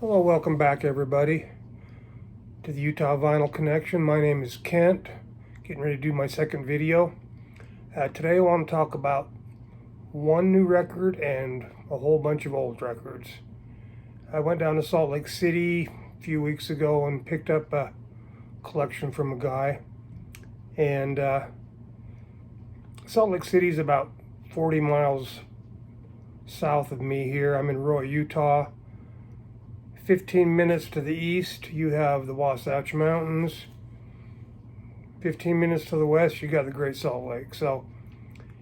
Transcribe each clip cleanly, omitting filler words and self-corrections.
Hello, welcome back everybody to the Utah Vinyl Connection. My name is Kent, getting ready to do my second video. Today I want to talk about one new record and a whole bunch of old records. I went down to Salt Lake City a few weeks ago and picked up a collection from a guy. And Salt Lake City is about 40 miles south of me here. I'm in Roy, Utah. 15 minutes to the east, you have the Wasatch Mountains. 15 minutes to the west, you got the Great Salt Lake. So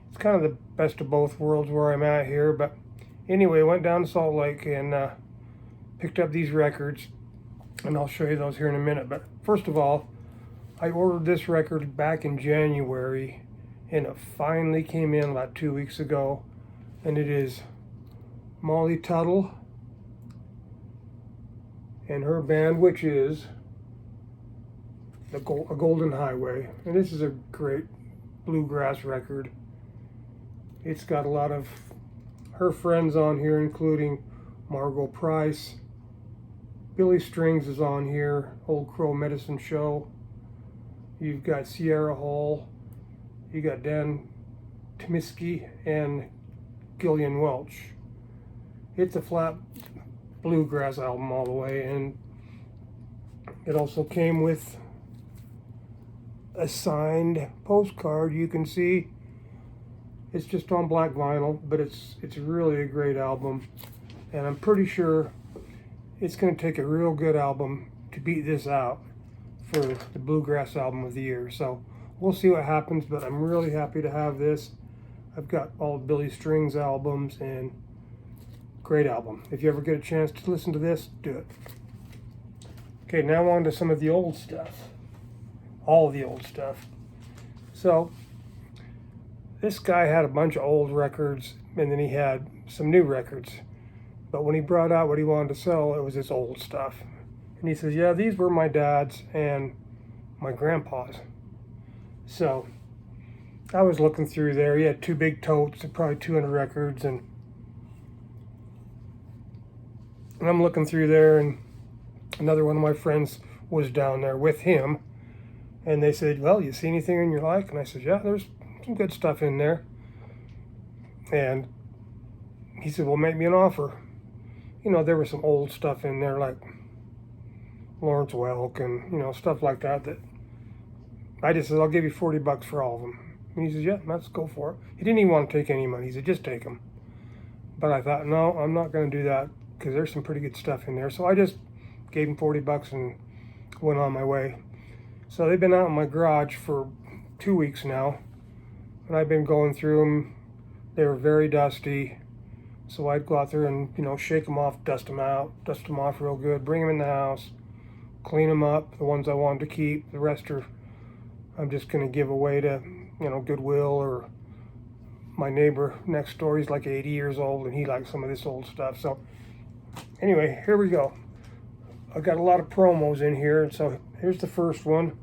it's kind of the best of both worlds where I'm at here. But anyway, I went down to Salt Lake and picked up these records, and I'll show you those here in a minute. But first of all, I ordered this record back in January, and it finally came in about 2 weeks ago, and it is Molly Tuttle and her band, which is a Golden Highway. And this is a great bluegrass record. It's got a lot of her friends on here, including Margo Price. Billy Strings is on here, Old Crow Medicine Show. You've got Sierra Hull. You got Dan Tymiski and Gillian Welch. It's a flat bluegrass album all the way, and it also came with a signed postcard. You can see it's just on black vinyl, but it's really a great album, and I'm pretty sure it's going to take a real good album to beat this out for the bluegrass album of the year. So we'll see what happens, but I'm really happy to have this. I've got all of Billy Strings albums, and great album. If you ever get a chance to listen to this, do it. Okay, now on to some of the old stuff. All of the old stuff. So, this guy had a bunch of old records, and then he had some new records. But when he brought out what he wanted to sell, it was his old stuff. And he says, yeah, these were my dad's and my grandpa's. So, I was looking through there. He had two big totes of probably 200 records, and I'm looking through there, and another one of my friends was down there with him, and they said, well, you see anything in your like? And I said, yeah, there's some good stuff in there. And he said, well, make me an offer. You know, there was some old stuff in there like Lawrence Welk and, you know, stuff like that I just said, I'll give you $40 for all of them. And he says, yeah, let's go for it. He didn't even want to take any money. He said, just take them. But I thought, no, I'm not going to do that, because there's some pretty good stuff in there. So I just gave him $40 and went on my way. So they've been out in my garage for 2 weeks now, and I've been going through them. They were very dusty, so I'd go out there and, you know, shake them off, dust them off real good, bring them in the house, clean them up, the ones I wanted to keep. The rest are I'm just going to give away to, you know, Goodwill, or my neighbor next door. He's like 80 years old, and he likes some of this old stuff. So anyway, here we go. I've got a lot of promos in here, and so here's the first one.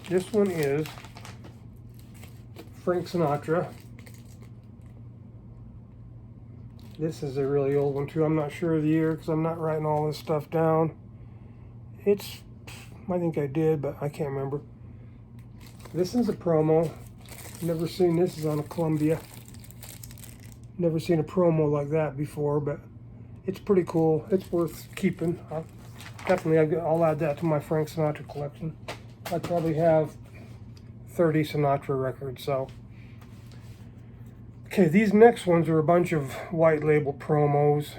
This one is Frank Sinatra. This is a really old one too. I'm not sure of the year because I'm not writing all this stuff down. I think I did, but I can't remember. This is a promo. Never seen this. Is on a Columbia. Never seen a promo like that before, but it's pretty cool. It's worth keeping. I'll add that to my Frank Sinatra collection. I probably have 30 Sinatra records. So, okay, these next ones are a bunch of white label promos,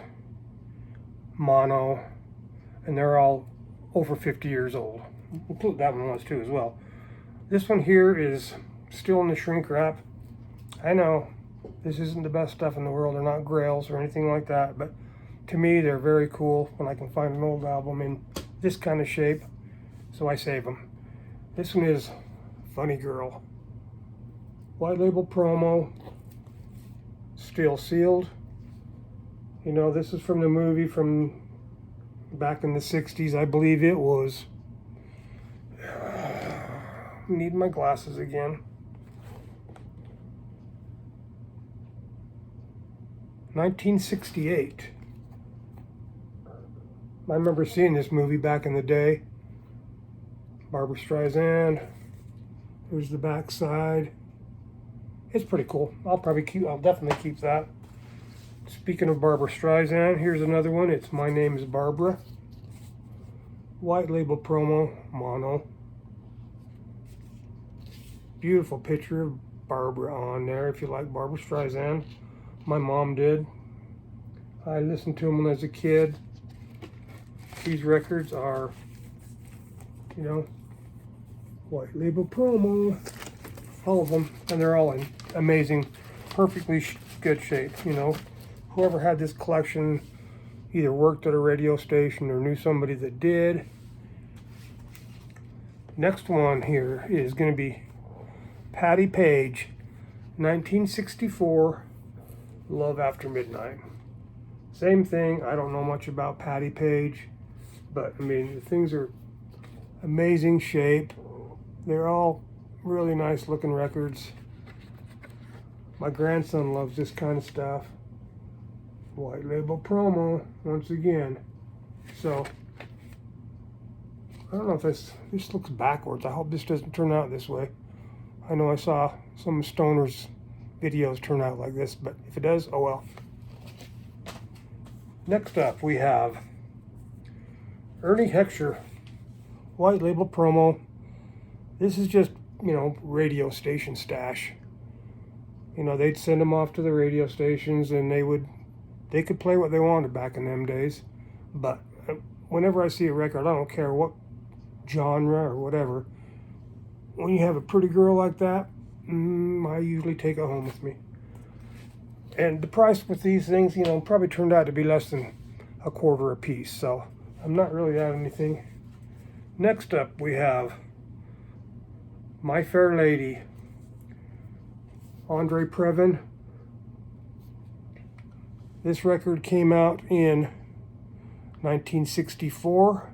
mono, and they're all over 50 years old. Include that one was too as well. This one here is still in the shrink wrap. I know this isn't the best stuff in the world. They're not grails or anything like that, but to me, they're very cool when I can find an old album in this kind of shape, so I save them. This one is Funny Girl. White label promo, still sealed. You know, this is from the movie from back in the 60s, I believe it was. Need my glasses again. 1968. I remember seeing this movie back in the day. Barbra Streisand. Here's the back side. It's pretty cool. I'll definitely keep that. Speaking of Barbra Streisand, here's another one. It's My Name is Barbara. White label promo, mono. Beautiful picture of Barbara on there if you like Barbra Streisand. My mom did. I listened to them when I was a kid. These records are, you know, white label promo. All of them. And they're all in amazing, perfectly good shape, you know. Whoever had this collection either worked at a radio station or knew somebody that did. Next one here is going to be Patti Page, 1964, Love After Midnight. Same thing. I don't know much about Patti Page, but I mean, the things are amazing shape. They're all really nice looking records. My grandson loves this kind of stuff. White label promo once again. So I don't know if this looks backwards. I hope this doesn't turn out this way. I know I saw some Stoners videos turn out like this, but if it does, oh well. Next up we have Ernie Heckscher, white label promo. This is just, you know, radio station stash. You know, they'd send them off to the radio stations and they could play what they wanted back in them days. But whenever I see a record, I don't care what genre or whatever, when you have a pretty girl like that, I usually take it home with me. And the price with these things, you know, probably turned out to be less than a quarter a piece, so I'm not really out anything. Next up we have My Fair Lady, Andre Previn. This record came out in 1964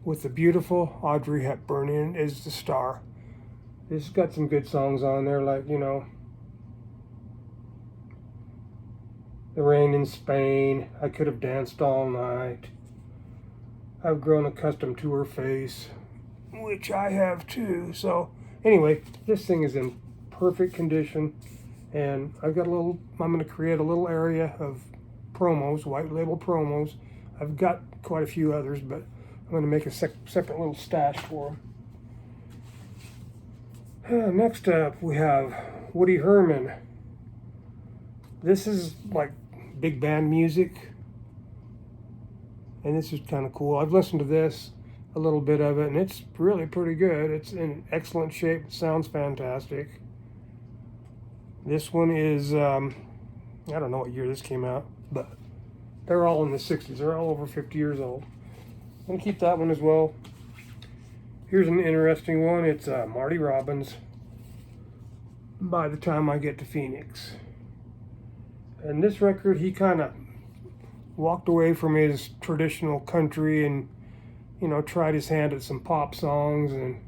with the beautiful Audrey Hepburn in as the star. This has got some good songs on there, like, you know, The Rain in Spain, I Could Have Danced All Night, I've Grown Accustomed to Her Face, which I have too. So anyway, this thing is in perfect condition, and I'm going to create a little area of promos, white label promos. I've got quite a few others, but I'm going to make a separate little stash for them. Next up, we have Woody Herman. This is like big band music, and this is kind of cool. I've listened to this, a little bit of it, and it's really pretty good. It's in excellent shape. It sounds fantastic. This one is, I don't know what year this came out, but they're all in the 60s. They're all over 50 years old. I'm going to keep that one as well. Here's an interesting one. It's Marty Robbins, By the Time I Get to Phoenix. And this record, he kind of walked away from his traditional country and, you know, tried his hand at some pop songs. And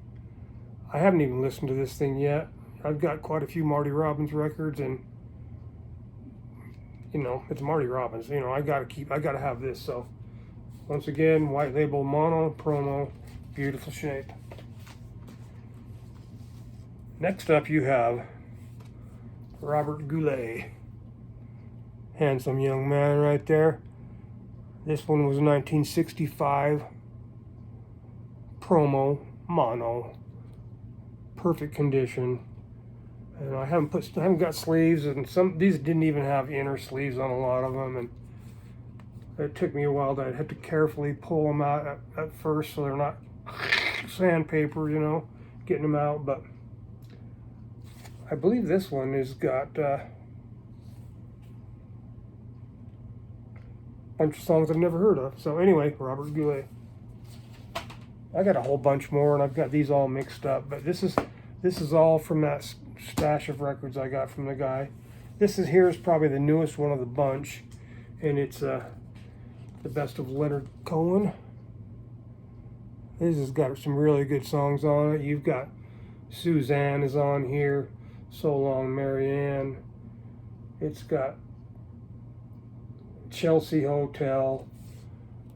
I haven't even listened to this thing yet. I've got quite a few Marty Robbins records, and, you know, it's Marty Robbins. You know, I gotta have this. So once again, white label mono promo, beautiful shape. Next up you have Robert Goulet. Handsome young man right there. This one was 1965 promo mono, perfect condition. And I haven't got sleeves, and these didn't even have inner sleeves on a lot of them, and it took me a while. I had to carefully pull them out at first so they're not sandpaper, you know, getting them out. But I believe this one has got a bunch of songs I've never heard of. So anyway, Robert Goulet. I got a whole bunch more, and I've got these all mixed up, but this is all from that stash of records I got from the guy. Here is probably the newest one of the bunch, and it's the best of Leonard Cohen. This has got some really good songs on it. You've got Suzanne is on here, So Long Marianne. It's got Chelsea Hotel,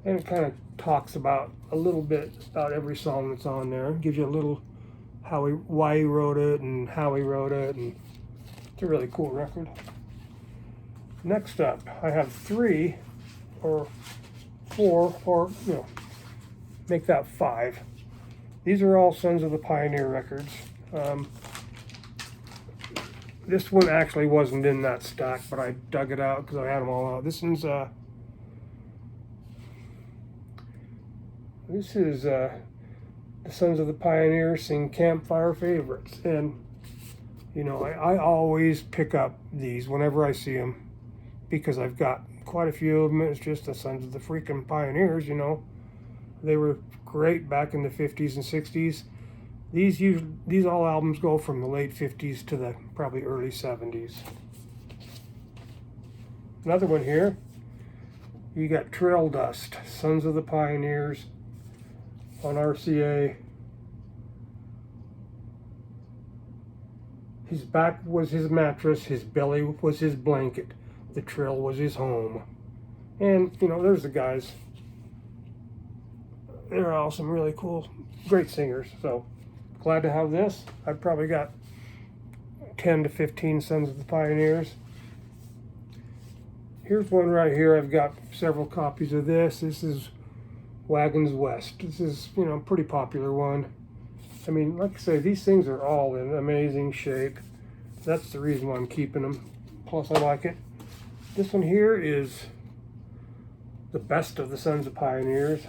And it kind of talks about a little bit about every song that's on there. It gives you a little why he wrote it and how he wrote it, and it's a really cool record. Next up, I have 3 or 4, or make that 5. These are all Sons of the Pioneer records. This one actually wasn't in that stack, but I dug it out because I had them all out. This is the Sons of the Pioneer sing Campfire Favorites, and I always pick up these whenever I see them because I've got quite a few of them. It's just the Sons of the freaking Pioneers. They were great back in the 50s and 60s. These all albums go from the late 50s to the probably early 70s. Another one here, you got Trail Dust, Sons of the Pioneers on RCA. His back was his mattress, his belly was his blanket, the trail was his home. And there's the guys. They're all some really cool, great singers. So glad to have this. I've probably got 10 to 15 Sons of the Pioneers. Here's one right here. I've got several copies of this. This is Wagons West. This is, a pretty popular one. I mean, like I say, these things are all in amazing shape. That's the reason why I'm keeping them. Plus, I like it. This one here is the best of the Sons of Pioneers.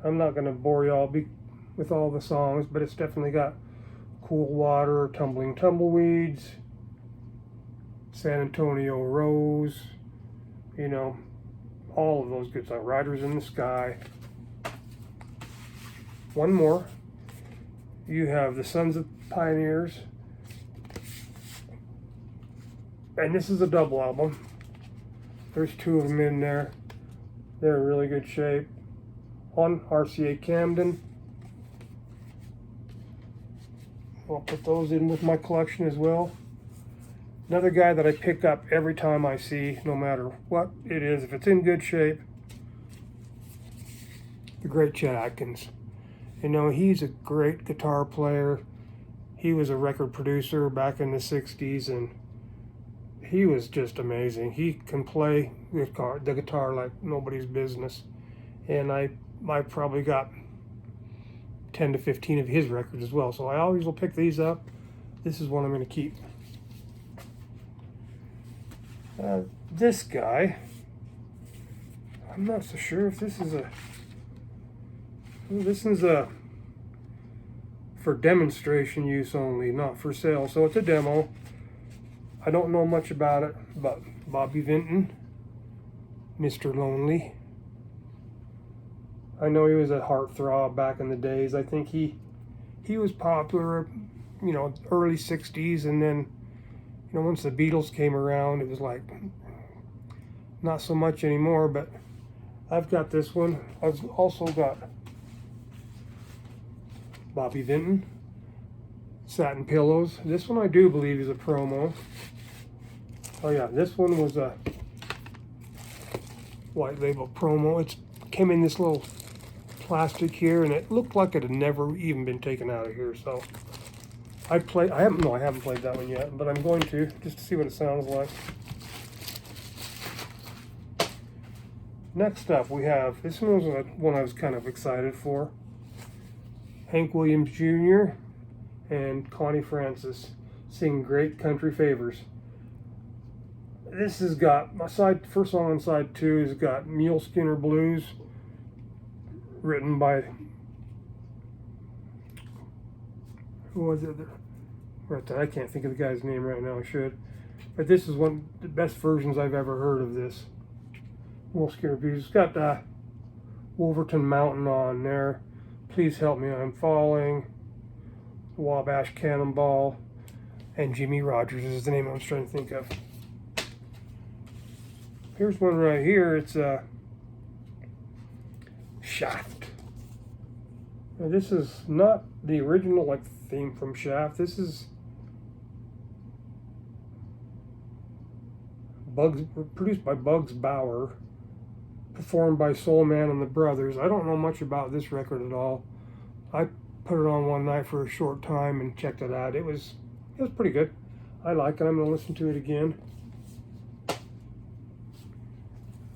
I'm not going to bore y'all with all the songs, but it's definitely got Cool Water, Tumbling Tumbleweeds, San Antonio Rose, all of those good songs. Riders in the Sky. One more. You have the Sons of Pioneers. And this is a double album. There's 2 of them in there. They're in really good shape. On RCA Camden. I'll put those in with my collection as well. Another guy that I pick up every time I see, no matter what it is, if it's in good shape, the great Chet Atkins. He's a great guitar player. He was a record producer back in the 60s, and he was just amazing. He can play the guitar like nobody's business. And I probably got 10 to 15 of his records as well. So I always will pick these up. This is one I'm going to keep. This guy, I'm not so sure if this is for demonstration use only, not for sale. So it's a demo. I don't know much about it, but Bobby Vinton, Mr. Lonely. I know he was a heartthrob back in the days. I think he was popular, early 60s, and then, once the Beatles came around, it was like not so much anymore, but I've got this one. I've also got Bobby Vinton, Satin Pillows. This one I do believe is a promo. Oh yeah, this one was a white label promo. It came in this little plastic here, and it looked like it had never even been taken out of here. So I haven't played that one yet, but I'm going to, just to see what it sounds like. Next up, we have, this one was one I was kind of excited for. Hank Williams Jr. and Connie Francis sing Great Country Favors. This has got, my first song on side 2 has got Mule Skinner Blues, written by, who was it? Right there. I can't think of the guy's name right now. I should. But this is one of the best versions I've ever heard of this. Mule Skinner Blues. It's got Wolverton Mountain on there. Please Help Me, I'm Falling. Wabash Cannonball. And Jimmy Rogers is the name I was trying to think of. Here's one right here. It's Shaft. Now, this is not the original theme from Shaft. This is produced by Bugs Bauer, performed by Soul Man and the Brothers. I don't know much about this record at all. I put it on one night for a short time and checked it out. It was pretty good. I like it. I'm going to listen to it again.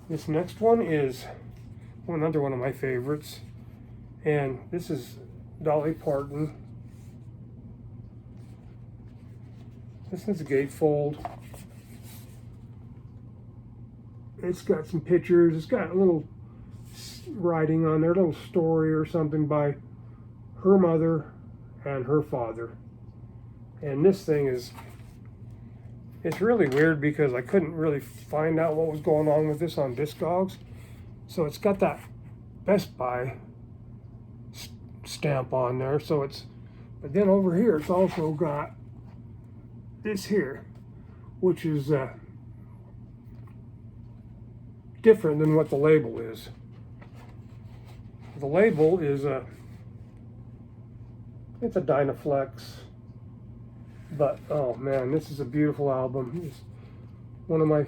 This next one is another one of my favorites, and this is Dolly Parton. This is a gatefold. It's got some pictures. It's got a little writing on there, a little story or something by her mother and her father. And this thing it's really weird because I couldn't really find out what was going on with this on Discogs. So it's got that Best Buy stamp on there. So but then over here it's also got this here, which is different than what the label is. The label is it's a Dynaflex. But, oh man, this is a beautiful album. It's one of my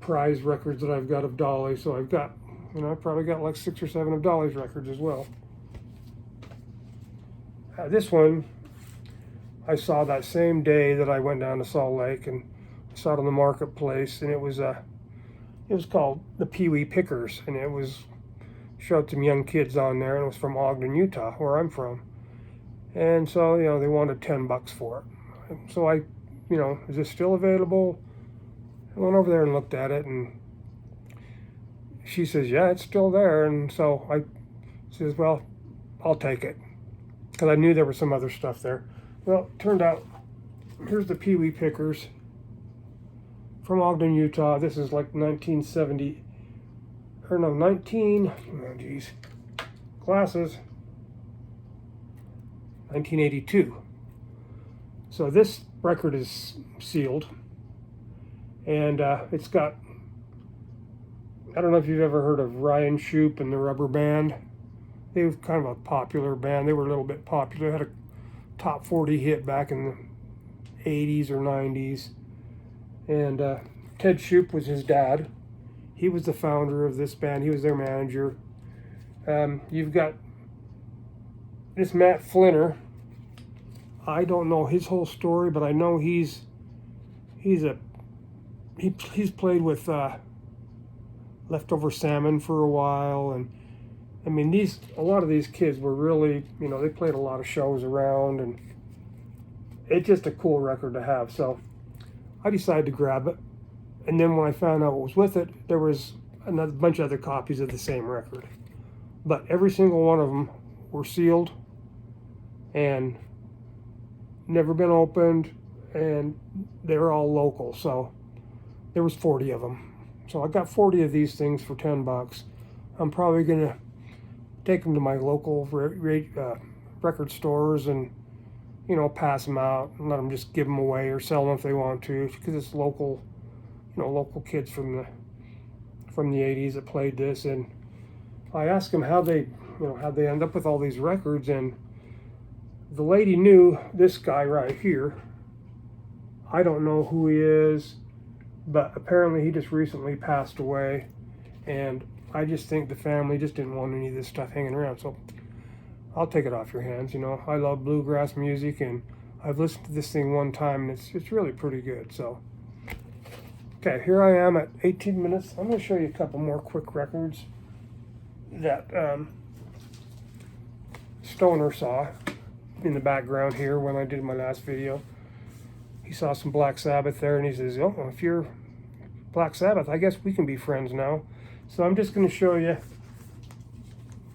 prize records that I've got of Dolly. So I've got, I've probably got like 6 or 7 of Dolly's records as well. This one, I saw that same day that I went down to Salt Lake, and I saw it on the marketplace, and it was called the Pee Wee Pickers, and it was showed some young kids on there, and it was from Ogden, Utah, where I'm from. And so, they wanted $10 for it. So I, is this still available? I went over there and looked at it, and she says, yeah, it's still there. And so I says, well, I'll take it, because I knew there was some other stuff there. Well, it turned out, here's the Pee Wee Pickers from Ogden, Utah. This is like 1970, or no, glasses, 1982. So this record is sealed, and it's got, I don't know if you've ever heard of Ryan Shoup and the Rubber Band. They were kind of a popular band. They were a little bit popular. They had a top 40 hit back in the 80s or 90s. And Ted Shoup was his dad. He was the founder of this band. He was their manager. You've got this Matt Flinner. I don't know his whole story, but I know he's played with Leftover Salmon for a while, and I mean a lot of these kids were really, they played a lot of shows around, and it's just a cool record to have. So I decided to grab it, and then when I found out what was with it, there was another bunch of other copies of the same record, but every single one of them were sealed and never been opened, and they were all local. So there was 40 of them. So I got 40 of these things for $10. I'm probably gonna take them to my local record stores and pass them out and let them just give them away or sell them if they want to, because it's local, local kids from the 80s that played this. And I asked them how they end up with all these records, and the lady knew this guy right here. I don't know who he is, but apparently he just recently passed away, and I just think the family just didn't want any of this stuff hanging around. So I'll take it off your hands. I love bluegrass music, and I've listened to this thing one time, and it's really pretty good. So, okay, here I am at 18 minutes. I'm going to show you a couple more quick records that Stoner saw in the background here when I did my last video. He saw some Black Sabbath there, and he says, oh, well, if you're Black Sabbath, I guess we can be friends now. So I'm just going to show you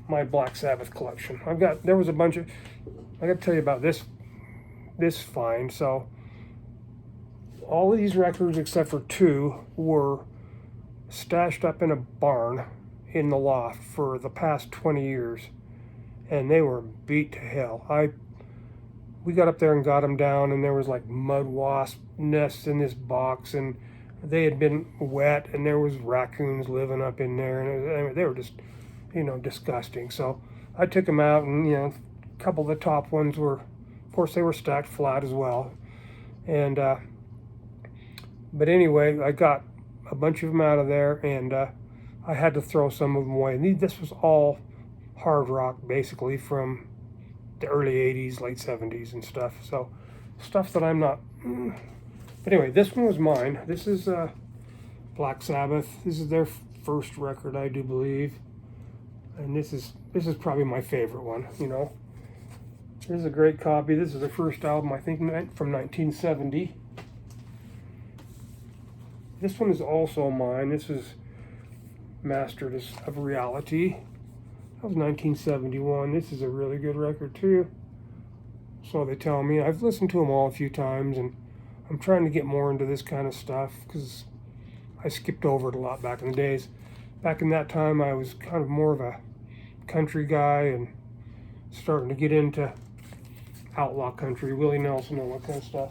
my Black Sabbath collection. There was a bunch of, I got to tell you about this find. So all of these records except for 2 were stashed up in a barn in the loft for the past 20 years, and they were beat to hell. We got up there and got them down, and there was like mud wasp nests in this box, and they had been wet, and there was raccoons living up in there, and they were just, disgusting. So I took them out, and a couple of the top ones were, of course, they were stacked flat as well. And but anyway, I got a bunch of them out of there, and I had to throw some of them away. And this was all hard rock, basically, from the early 80s, late 70s and stuff. So stuff that I'm not... But anyway, this one was mine. This is Black Sabbath. This is their first record, I do believe. And this is probably my favorite one, you know. This is a great copy. This is their first album, I think, from 1970. This one is also mine. This is Masters of Reality. That was 1971. This is a really good record too. So they tell me. I've listened to them all a few times, and I'm trying to get more into this kind of stuff because I skipped over it a lot back in the days. Back in that time, I was kind of more of a country guy and starting to get into outlaw country, Willie Nelson, all that kind of stuff.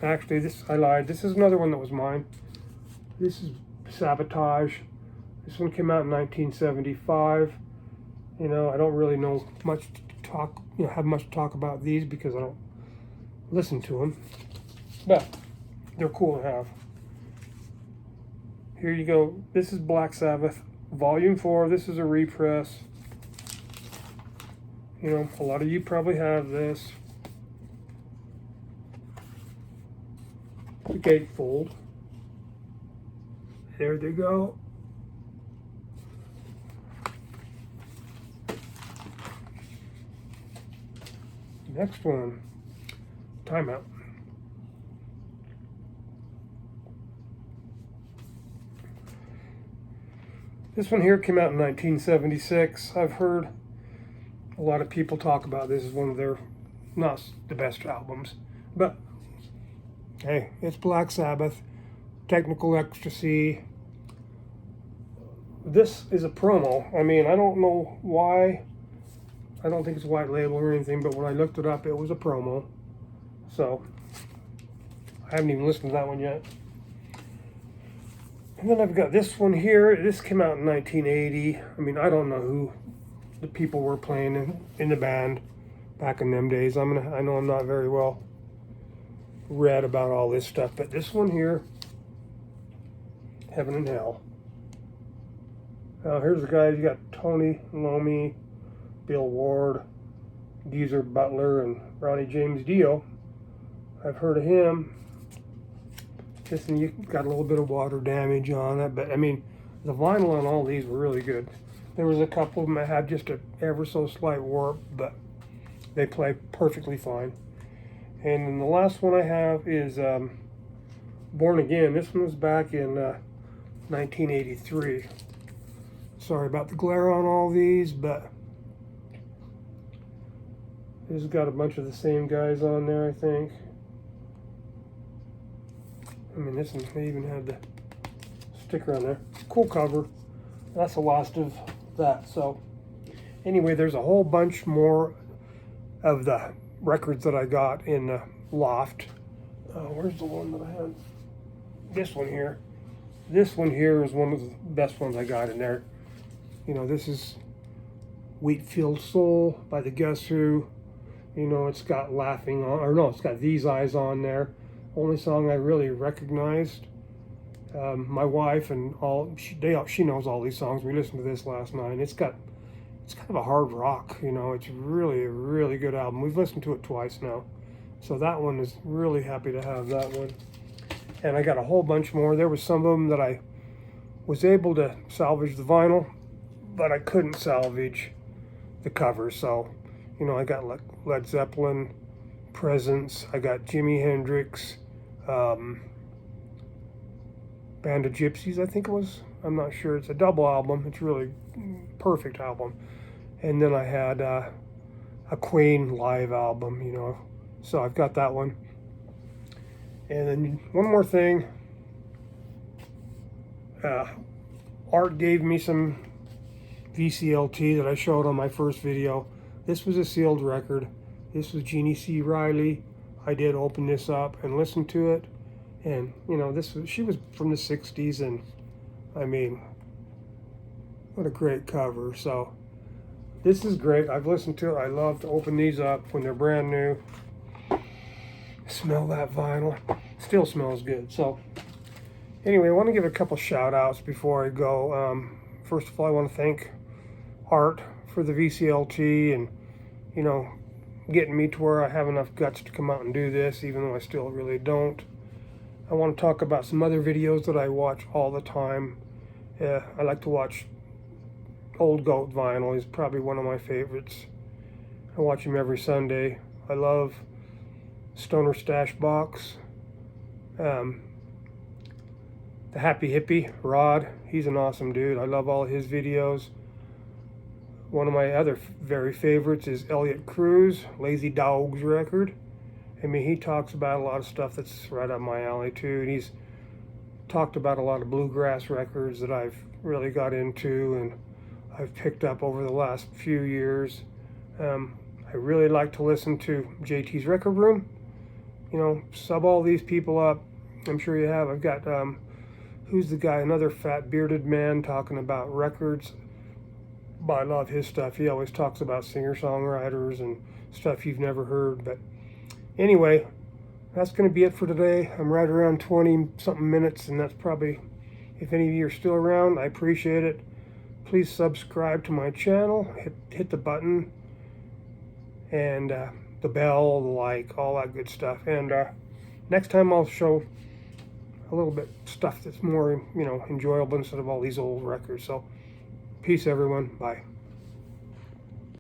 Actually, I lied. This is another one that was mine. This is Sabotage. This one came out in 1975. You know, I don't really know much to talk, have much to talk about these because I don't listen to them. But they're cool to have. Here you go. This is Black Sabbath, Volume 4. This is a repress. You know, a lot of you probably have this. The gatefold. There they go. Next one, Timeout. This one here came out in 1976. I've heard a lot of people talk about this as one of their, not the best albums, but hey, it's Black Sabbath, Technical Ecstasy. This is a promo. I mean, I don't know why. I don't think it's white label or anything, but when I looked it up, it was a promo. So, I haven't even listened to that one yet. And then I've got this one here. This came out in 1980. I mean, I don't know who the people were playing in the band back in them days. I know I'm not very well read about all this stuff, but this one here, Heaven and Hell. Here's the guys. You got Tony Iommi, Bill Ward, Geezer Butler, and Ronnie James Dio. I've heard of him. This one, you got a little bit of water damage on it, but I mean, the vinyl on all these were really good. There was a couple of them that had just a ever so slight warp, but they play perfectly fine. And then the last one I have is Born Again. This one was back in 1983. Sorry about the glare on all these, but this has got a bunch of the same guys on there, I think. I mean, this one, they even had the sticker on there. Cool cover. That's the last of that. So, anyway, there's a whole bunch more of the records that I got in the loft. Where's the one that I had? This one here. This one here is one of the best ones I got in there. You know, this is Wheatfield Soul by the Guess Who. You know, it's got Laughing on, or no, it's got These Eyes on there. Only song I really recognized. My wife and all, she knows all these songs. We listened to this last night. It's kind of a hard rock, you know. It's really a really good album. We've listened to it twice now. So that one is really happy to have that one. And I got a whole bunch more. There was some of them that I was able to salvage the vinyl, but I couldn't salvage the covers. So, you know, I got Led Zeppelin, Presence, I got Jimi Hendrix, Band of Gypsies, I think it was. I'm not sure. It's a double album. It's really perfect album. And then I had a Queen live album, you know. So I've got that one. And then one more thing. Art gave me some VCLT that I showed on my first video. This was a sealed record. This was Jeannie C. Riley. I did open this up and listen to it. And, you know, she was from the 60s, and, I mean, what a great cover. So, this is great. I've listened to it. I love to open these up when they're brand new. Smell that vinyl. Still smells good. So, Anyway, I want to give a couple shout outs before I go. First of all, I want to thank Art for the VCLT and, you know, getting me to where I have enough guts to come out and do this, even though I still really don't. I want to talk about some other videos that I watch all the time. I like to watch Old Goat Vinyl. He's probably one of my favorites. I watch him every Sunday. I love Stoner Stash Box. The Happy Hippie, Rod, he's an awesome dude. I love all of his videos. One of my other very favorites is Elliot Cruz, Lazy Dogs Record. I mean, he talks about a lot of stuff that's right up my alley too. And he's talked about a lot of bluegrass records that I've really got into and I've picked up over the last few years. I really like to listen to JT's Record Room. You know, sub all these people up. I'm sure you have. I've got who's the guy? Another fat bearded man talking about records. But I love his stuff. He always talks about singer-songwriters and stuff you've never heard. But anyway, that's going to be it for today. I'm right around 20-something minutes, and that's probably, if any of you are still around, I appreciate it. Please subscribe to my channel. Hit the button and the bell, the like, all that good stuff. And next time I'll show a little bit stuff that's more, you know, enjoyable instead of all these old records. So peace, everyone. Bye.